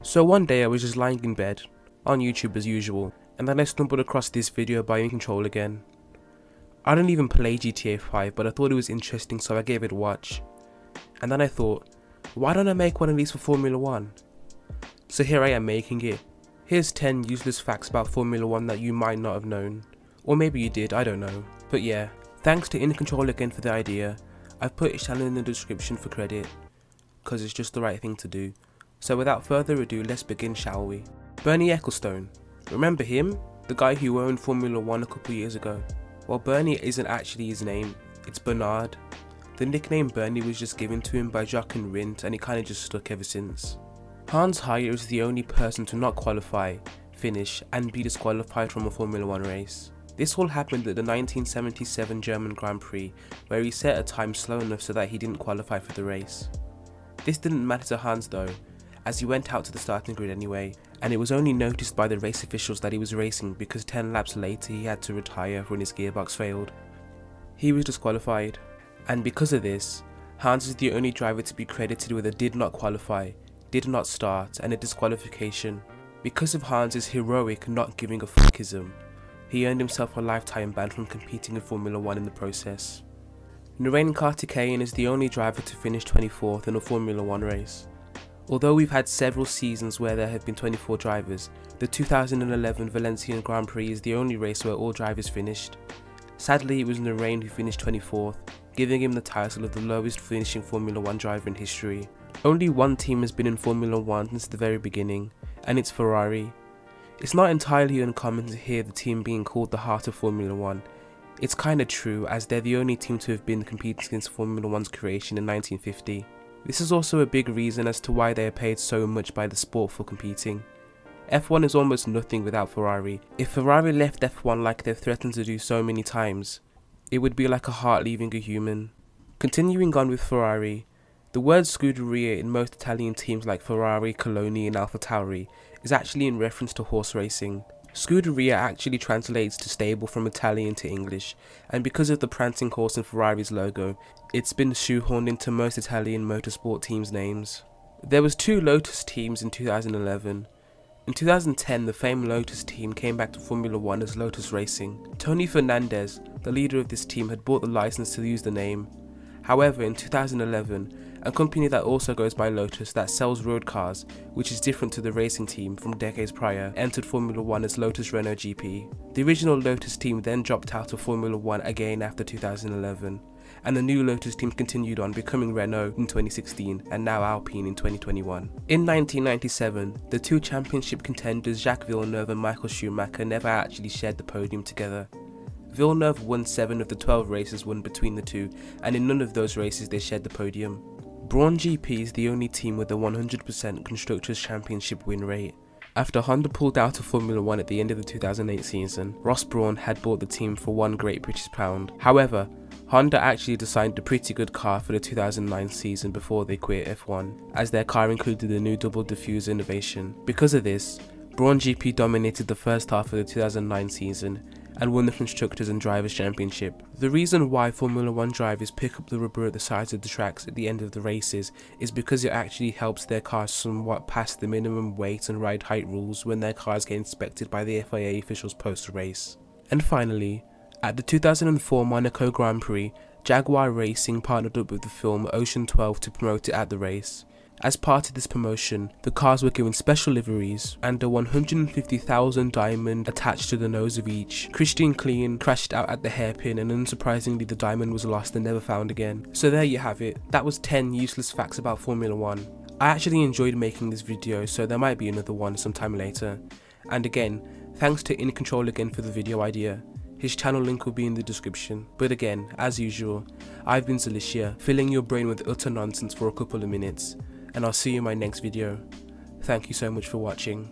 So one day I was just lying in bed, on YouTube as usual, and then I stumbled across this video by In Control again. I don't even play GTA 5, but I thought it was interesting, so I gave it a watch. And then I thought, why don't I make one of these for Formula 1? So here I am making it. Here's 10 useless facts about Formula 1 that you might not have known. Or maybe you did, I don't know. But yeah, thanks to In Control again for the idea. I've put his channel in the description for credit, because it's just the right thing to do. So without further ado, let's begin, shall we? Bernie Ecclestone. Remember him? The guy who owned Formula 1 a couple years ago. Well, Bernie isn't actually his name, it's Bernard. The nickname Bernie was just given to him by Jacques and Rindt, and it kinda just stuck ever since. Hans Heyer is the only person to not qualify, finish, and be disqualified from a Formula 1 race. This all happened at the 1977 German Grand Prix, where he set a time slow enough so that he didn't qualify for the race. This didn't matter to Hans though, as he went out to the starting grid anyway, and it was only noticed by the race officials that he was racing because 10 laps later he had to retire when his gearbox failed. He was disqualified, and because of this, Hans is the only driver to be credited with a did not qualify, did not start, and a disqualification. Because of Hans's heroic not giving a fuckism, he earned himself a lifetime ban from competing in Formula 1 in the process. Narain Karthikeyan is the only driver to finish 24th in a Formula 1 race. Although we've had several seasons where there have been 24 drivers, the 2011 Valencian Grand Prix is the only race where all drivers finished. Sadly, it was Narain who finished 24th, giving him the title of the lowest finishing Formula 1 driver in history. Only one team has been in Formula 1 since the very beginning, and it's Ferrari. It's not entirely uncommon to hear the team being called the heart of Formula 1. It's kinda true, as they're the only team to have been competing since Formula 1's creation in 1950. This is also a big reason as to why they are paid so much by the sport for competing. F1 is almost nothing without Ferrari. If Ferrari left F1 like they've threatened to do so many times, it would be like a heart leaving a human. Continuing on with Ferrari, the word Scuderia in most Italian teams like Ferrari, Coloni and AlphaTauri is actually in reference to horse racing. Scuderia actually translates to stable from Italian to English, and because of the prancing horse in Ferrari's logo, it's been shoehorned into most Italian motorsport teams' names. There was 2 Lotus teams in 2011. In 2010, the famed Lotus team came back to Formula 1 as Lotus Racing. Tony Fernandez, the leader of this team, had bought the license to use the name. However, in 2011, a company that also goes by Lotus that sells road cars, which is different to the racing team from decades prior, entered Formula 1 as Lotus Renault GP. The original Lotus team then dropped out of Formula 1 again after 2011, and the new Lotus team continued on, becoming Renault in 2016 and now Alpine in 2021. In 1997, the 2 championship contenders Jacques Villeneuve and Michael Schumacher never actually shared the podium together. Villeneuve won 7 of the 12 races won between the two, and in none of those races they shared the podium. Braun GP is the only team with a 100% Constructors' Championship win rate. After Honda pulled out of Formula 1 at the end of the 2008 season, Ross Brawn had bought the team for £1 Great British Pound. However, Honda actually designed a pretty good car for the 2009 season before they quit F1, as their car included the new double diffuser innovation. Because of this, Braun GP dominated the first half of the 2009 season and won the Constructors and Drivers' Championship. The reason why Formula 1 drivers pick up the rubber at the sides of the tracks at the end of the races is because it actually helps their cars somewhat pass the minimum weight and ride height rules when their cars get inspected by the FIA officials post-race. And finally, at the 2004 Monaco Grand Prix, Jaguar Racing partnered up with the film Ocean 12 to promote it at the race. As part of this promotion, the cars were given special liveries and a 150,000 diamond attached to the nose of each. Christian Klein crashed out at the hairpin, and unsurprisingly the diamond was lost and never found again. So there you have it. That was 10 useless facts about Formula 1. I actually enjoyed making this video, so there might be another one sometime later. And again, thanks to In Control again for the video idea. His channel link will be in the description. But again, as usual, I've been Zalicia, filling your brain with utter nonsense for a couple of minutes. And I'll see you in my next video. Thank you so much for watching.